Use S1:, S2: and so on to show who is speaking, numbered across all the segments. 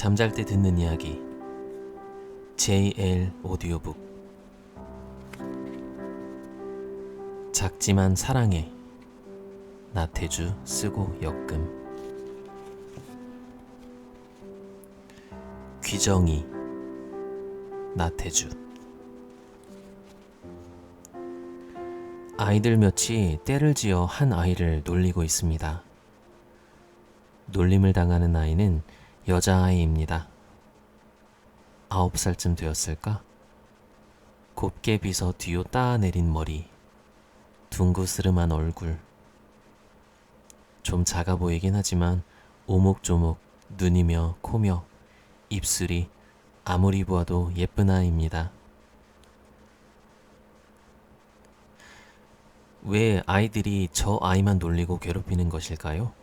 S1: 잠잘 때 듣는 이야기 JL 오디오북. 작지만 사랑해. 나태주 쓰고 역금. 귀정이. 나태주. 아이들 몇이 때를 지어 한 아이를 놀리고 있습니다. 놀림을 당하는 아이는 여자아이입니다. 9살쯤 되었을까? 곱게 빗어 뒤로 따내린 머리, 둥그스름한 얼굴. 좀 작아 보이긴 하지만 오목조목 눈이며 코며 입술이 아무리 보아도 예쁜 아이입니다. 왜 아이들이 저 아이만 놀리고 괴롭히는 것일까요?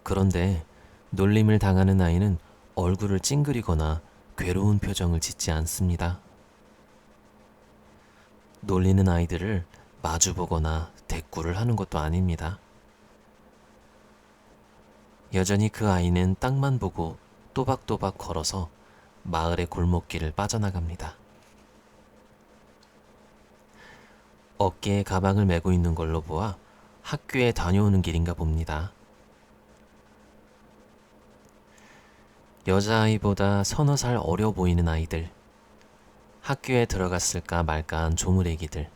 S1: 그런데 놀림을 당하는 아이는 얼굴을 찡그리거나 괴로운 표정을 짓지 않습니다. 놀리는 아이들을 마주보거나 대꾸를 하는 것도 아닙니다. 여전히 그 아이는 땅만 보고 또박또박 걸어서 마을의 골목길을 빠져나갑니다. 어깨에 가방을 메고 있는 걸로 보아 학교에 다녀오는 길인가 봅니다. 여자아이보다 서너 살 어려 보이는 아이들, 학교에 들어갔을까 말까한 조물애기들.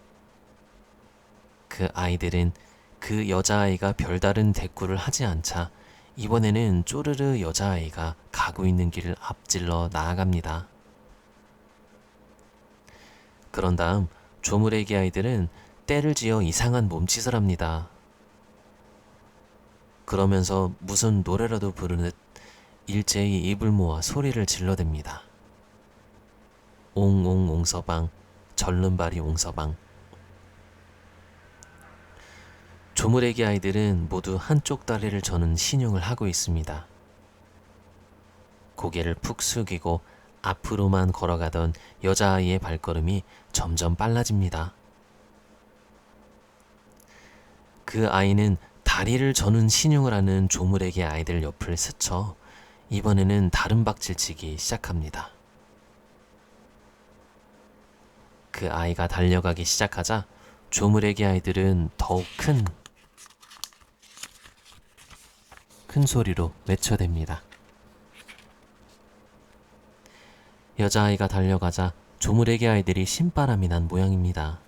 S1: 그 아이들은 그 여자아이가 별다른 대꾸를 하지 않자 이번에는 쪼르르 여자아이가 가고 있는 길을 앞질러 나아갑니다. 그런 다음 조물애기 아이들은 때를 지어 이상한 몸짓을 합니다. 그러면서 무슨 노래라도 부르듯 일제히 입을 모아 소리를 질러댑니다. 옹옹 옹서방, 절름발이 옹서방. 조물애기 아이들은 모두 한쪽 다리를 저는 신용을 하고 있습니다. 고개를 푹 숙이고 앞으로만 걸어가던 여자아이의 발걸음이 점점 빨라집니다. 그 아이는 다리를 저는 신용을 하는 조물애기 아이들 옆을 스쳐 이번에는 다른 박질치기 시작합니다. 그 아이가 달려가기 시작하자 조물애기 아이들은 더욱 큰 소리로 외쳐댑니다. 여자아이가 달려가자 조물애기 아이들이 신바람이 난 모양입니다.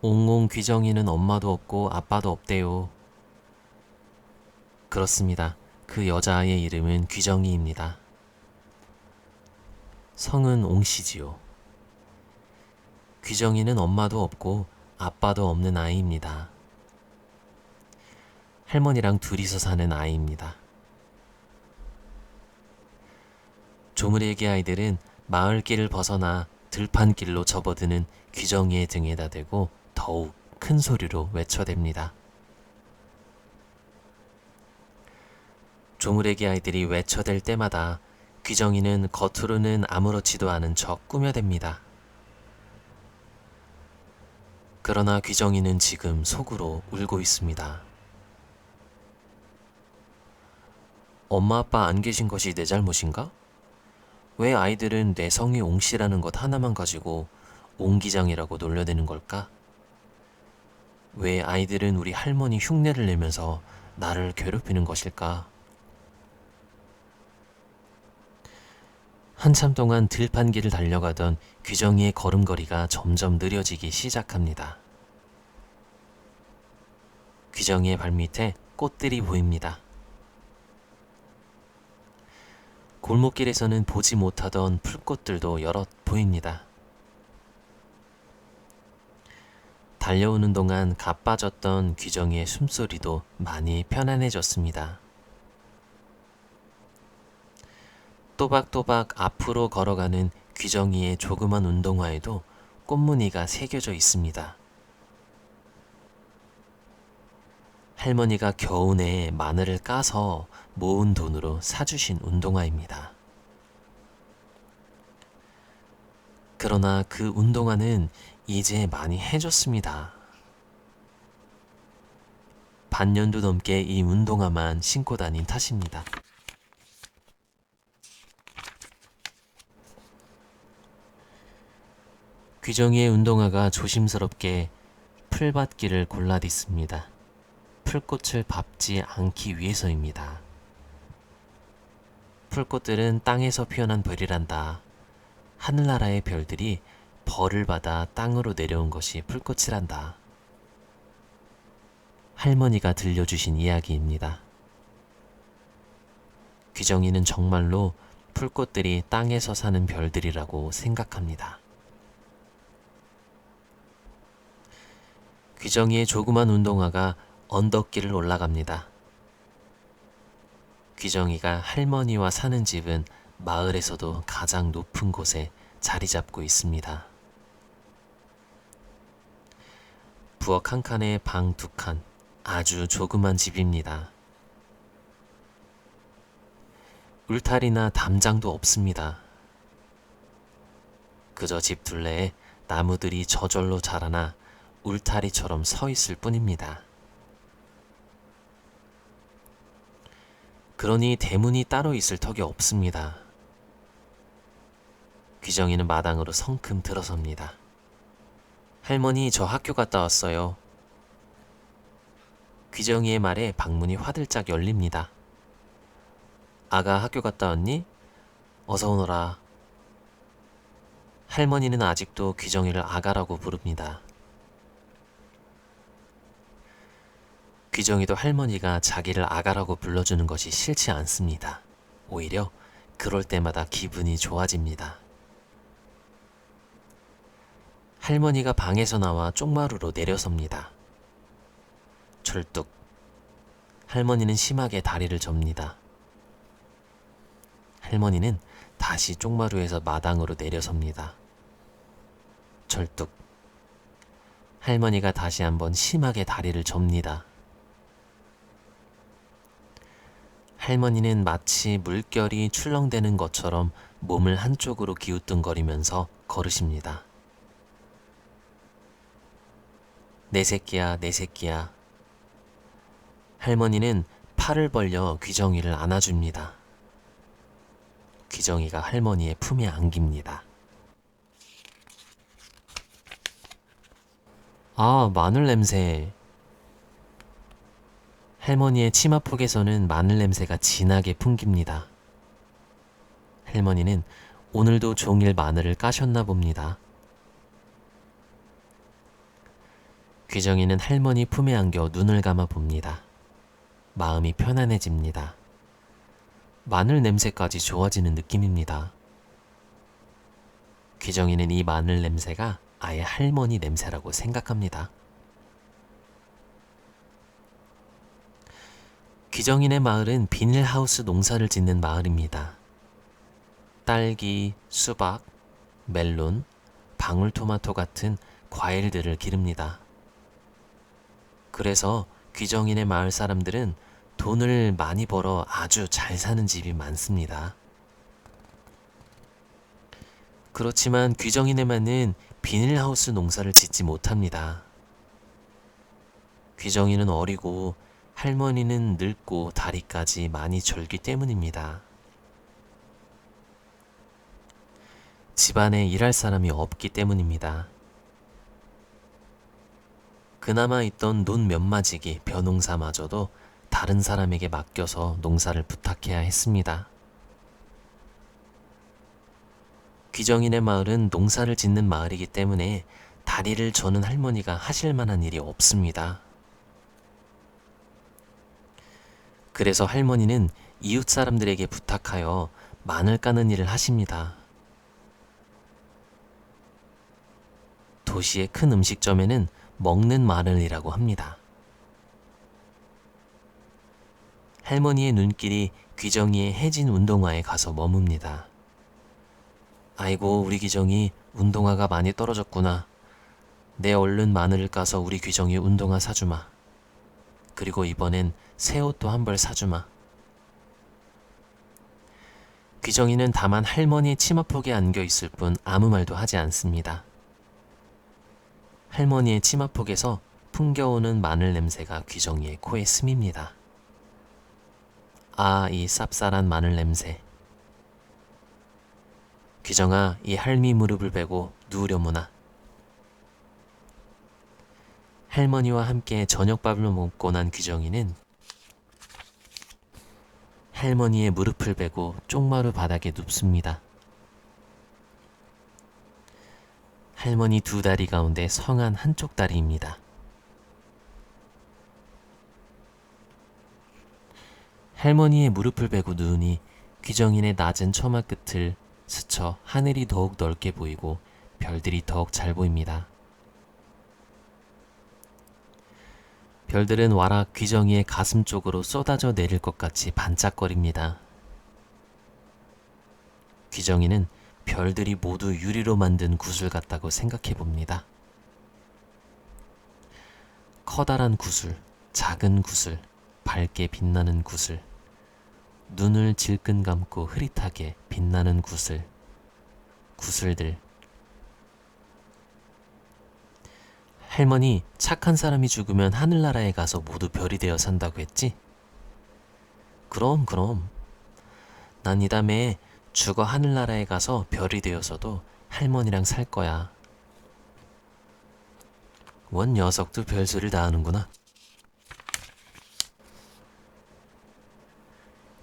S1: 옹옹 귀정이는 엄마도 없고 아빠도 없대요. 그렇습니다. 그 여자아이의 이름은 귀정이입니다. 성은 옹씨지요. 귀정이는 엄마도 없고 아빠도 없는 아이입니다. 할머니랑 둘이서 사는 아이입니다. 조물애기 아이들은 마을길을 벗어나 들판길로 접어드는 귀정이의 등에다 대고 더욱 큰 소리로 외쳐댑니다. 조물애기 아이들이 외쳐댈 때마다 귀정이는 겉으로는 아무렇지도 않은 척 꾸며댑니다. 그러나 귀정이는 지금 속으로 울고 있습니다. 엄마 아빠 안 계신 것이 내 잘못인가? 왜 아이들은 내 성이 옹씨라는 것 하나만 가지고 옹기장이라고 놀려대는 걸까? 왜 아이들은 우리 할머니 흉내를 내면서 나를 괴롭히는 것일까? 한참 동안 들판길을 달려가던 귀정이의 걸음걸이가 점점 느려지기 시작합니다. 귀정이의 발밑에 꽃들이 보입니다. 골목길에서는 보지 못하던 풀꽃들도 여럿 보입니다. 달려오는 동안 가빠졌던 귀정이의 숨소리도 많이 편안해졌습니다. 또박또박 앞으로 걸어가는 귀정이의 조그만 운동화에도 꽃무늬가 새겨져 있습니다. 할머니가 겨우내 마늘을 까서 모은 돈으로 사주신 운동화입니다. 그러나 그 운동화는 이제 많이 해졌습니다. 반년도 넘게 이 운동화만 신고 다닌 탓입니다. 귀정이의 운동화가 조심스럽게 풀밭길을 골라딛습니다. 풀꽃을 밟지 않기 위해서입니다. 풀꽃들은 땅에서 피어난 별이란다. 하늘나라의 별들이 벌을 받아 땅으로 내려온 것이 풀꽃이란다. 할머니가 들려주신 이야기입니다. 귀정이는 정말로 풀꽃들이 땅에서 사는 별들이라고 생각합니다. 귀정이의 조그만 운동화가 언덕길을 올라갑니다. 귀정이가 할머니와 사는 집은 마을에서도 가장 높은 곳에 자리 잡고 있습니다. 부엌 한 칸에 방 두 칸, 아주 조그만 집입니다. 울타리나 담장도 없습니다. 그저 집 둘레에 나무들이 저절로 자라나 울타리처럼 서 있을 뿐입니다. 그러니 대문이 따로 있을 턱이 없습니다. 귀정이는 마당으로 성큼 들어섭니다. 할머니, 저 학교 갔다 왔어요. 귀정이의 말에 방문이 화들짝 열립니다. 아가 학교 갔다 왔니? 어서 오너라. 할머니는 아직도 귀정이를 아가라고 부릅니다. 귀정이도 할머니가 자기를 아가라고 불러주는 것이 싫지 않습니다. 오히려 그럴 때마다 기분이 좋아집니다. 할머니가 방에서 나와 쪽마루로 내려섭니다. 철뚝. 할머니는 심하게 다리를 접니다. 할머니는 다시 쪽마루에서 마당으로 내려섭니다. 철뚝. 할머니가 다시 한번 심하게 다리를 접니다. 할머니는 마치 물결이 출렁대는 것처럼 몸을 한쪽으로 기우뚱거리면서 걸으십니다. 내 새끼야, 내 새끼야. 할머니는 팔을 벌려 귀정이를 안아줍니다. 귀정이가 할머니의 품에 안깁니다. 아, 마늘 냄새. 할머니의 치마폭에서는 마늘 냄새가 진하게 풍깁니다. 할머니는 오늘도 종일 마늘을 까셨나 봅니다. 귀정이는 할머니 품에 안겨 눈을 감아 봅니다. 마음이 편안해집니다. 마늘 냄새까지 좋아지는 느낌입니다. 귀정이는 이 마늘 냄새가 아예 할머니 냄새라고 생각합니다. 귀정이네 마을은 비닐하우스 농사를 짓는 마을입니다. 딸기, 수박, 멜론, 방울토마토 같은 과일들을 기릅니다. 그래서 귀정이네 마을 사람들은 돈을 많이 벌어 아주 잘 사는 집이 많습니다. 그렇지만 귀정이네만은 비닐하우스 농사를 짓지 못합니다. 귀정이는 어리고 할머니는 늙고 다리까지 많이 절기 때문입니다. 집안에 일할 사람이 없기 때문입니다. 그나마 있던 논 몇마지기 벼농사마저도 다른 사람에게 맡겨서 농사를 부탁해야 했습니다. 귀정이네 마을은 농사를 짓는 마을이기 때문에 다리를 저는 할머니가 하실 만한 일이 없습니다. 그래서 할머니는 이웃 사람들에게 부탁하여 마늘 까는 일을 하십니다. 도시의 큰 음식점에는 먹는 마늘이라고 합니다. 할머니의 눈길이 귀정이의 해진 운동화에 가서 머뭅니다. 아이고, 우리 귀정이 운동화가 많이 떨어졌구나. 내 얼른 마늘을 까서 우리 귀정이 운동화 사주마. 그리고 이번엔 새 옷도 한 벌 사주마. 귀정이는 다만 할머니의 치마폭에 안겨 있을 뿐 아무 말도 하지 않습니다. 할머니의 치마폭에서 풍겨오는 마늘 냄새가 귀정이의 코에 스밉니다. 아, 이 쌉쌀한 마늘 냄새. 귀정아, 이 할미 무릎을 베고 누우려무나. 할머니와 함께 저녁밥을 먹고 난 귀정이는 할머니의 무릎을 베고 쪽마루 바닥에 눕습니다. 할머니 두 다리 가운데 성한 한쪽 다리입니다. 할머니의 무릎을 베고 누우니 귀정인의 낮은 처마 끝을 스쳐 하늘이 더욱 넓게 보이고 별들이 더욱 잘 보입니다. 별들은 와락 귀정이의 가슴 쪽으로 쏟아져 내릴 것 같이 반짝거립니다. 귀정이는 별들이 모두 유리로 만든 구슬 같다고 생각해 봅니다. 커다란 구슬, 작은 구슬, 밝게 빛나는 구슬, 눈을 질끈 감고 흐릿하게 빛나는 구슬, 구슬들. 할머니, 착한 사람이 죽으면 하늘나라에 가서 모두 별이 되어 산다고 했지? 그럼. 난 이 다음에 죽어 하늘나라에 가서 별이 되어서도 할머니랑 살 거야. 원 녀석도 별소리를 다 하는구나.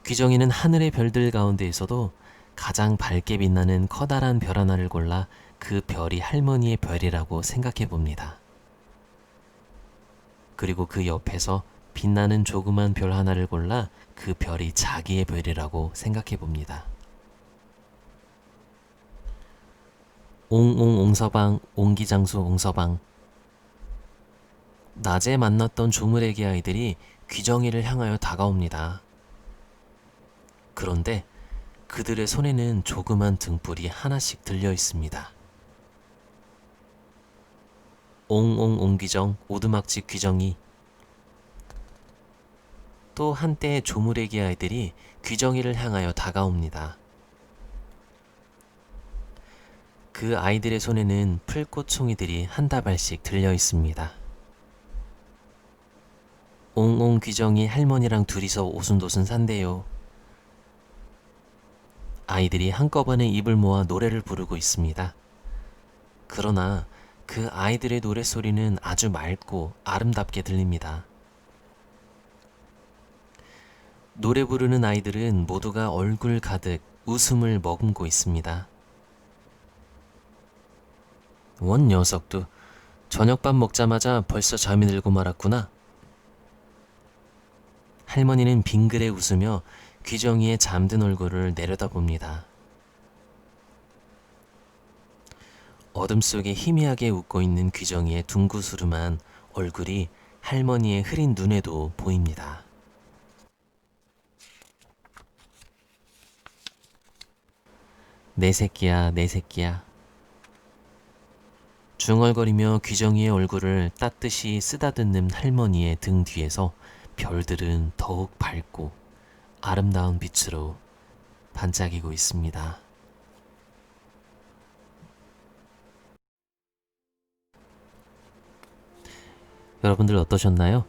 S1: 귀정이는 하늘의 별들 가운데에서도 가장 밝게 빛나는 커다란 별 하나를 골라 그 별이 할머니의 별이라고 생각해 봅니다. 그리고 그 옆에서 빛나는 조그만 별 하나를 골라 그 별이 자기의 별이라고 생각해 봅니다. 옹옹 옹서방, 옹기장수 옹서방. 낮에 만났던 조물애기 아이들이 귀정이를 향하여 다가옵니다. 그런데 그들의 손에는 조그만 등불이 하나씩 들려 있습니다. 옹옹 옹귀정, 오두막집 귀정이. 또 한때 조물애기 아이들이 귀정이를 향하여 다가옵니다. 그 아이들의 손에는 풀꽃송이들이 한 다발씩 들려 있습니다. 옹옹 귀정이 할머니랑 둘이서 오순도순 산대요. 아이들이 한꺼번에 입을 모아 노래를 부르고 있습니다. 그러나 그 아이들의 노랫소리는 아주 맑고 아름답게 들립니다. 노래 부르는 아이들은 모두가 얼굴 가득 웃음을 머금고 있습니다. 원 녀석도 저녁밥 먹자마자 벌써 잠이 들고 말았구나. 할머니는 빙그레 웃으며 귀정이의 잠든 얼굴을 내려다봅니다. 어둠 속에 희미하게 웃고 있는 귀정이의 둥구스름한 얼굴이 할머니의 흐린 눈에도 보입니다. 내 새끼야, 내 새끼야. 중얼거리며 귀정이의 얼굴을 따뜻이 쓰다듬는 할머니의 등 뒤에서 별들은 더욱 밝고 아름다운 빛으로 반짝이고 있습니다. 여러분들 어떠셨나요?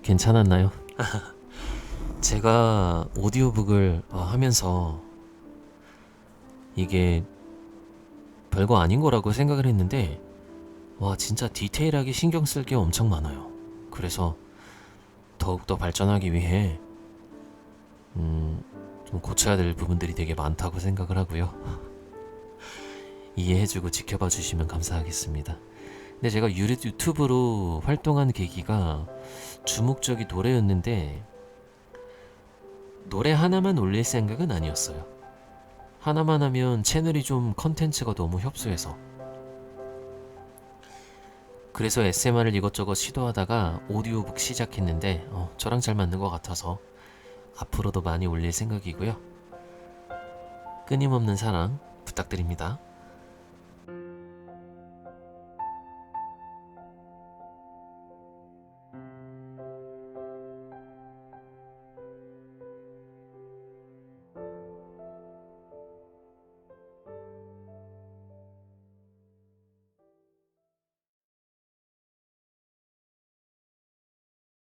S1: 괜찮았나요? 제가 오디오북을 하면서 이게 별거 아닌 거라고 생각을 했는데 와, 진짜 디테일하게 신경 쓸 게 엄청 많아요. 그래서 더욱더 발전하기 위해 좀 고쳐야 될 부분들이 되게 많다고 생각을 하고요. 이해해주고 지켜봐 주시면 감사하겠습니다. 근데 제가 유튜브로 활동한 계기가 주목적이 노래였는데 노래 하나만 올릴 생각은 아니었어요. 하나만 하면 채널이 좀 컨텐츠가 너무 협소해서. 그래서 SMR을 이것저것 시도하다가 오디오북 시작했는데 저랑 잘 맞는 것 같아서 앞으로도 많이 올릴 생각이고요. 끊임없는 사랑 부탁드립니다.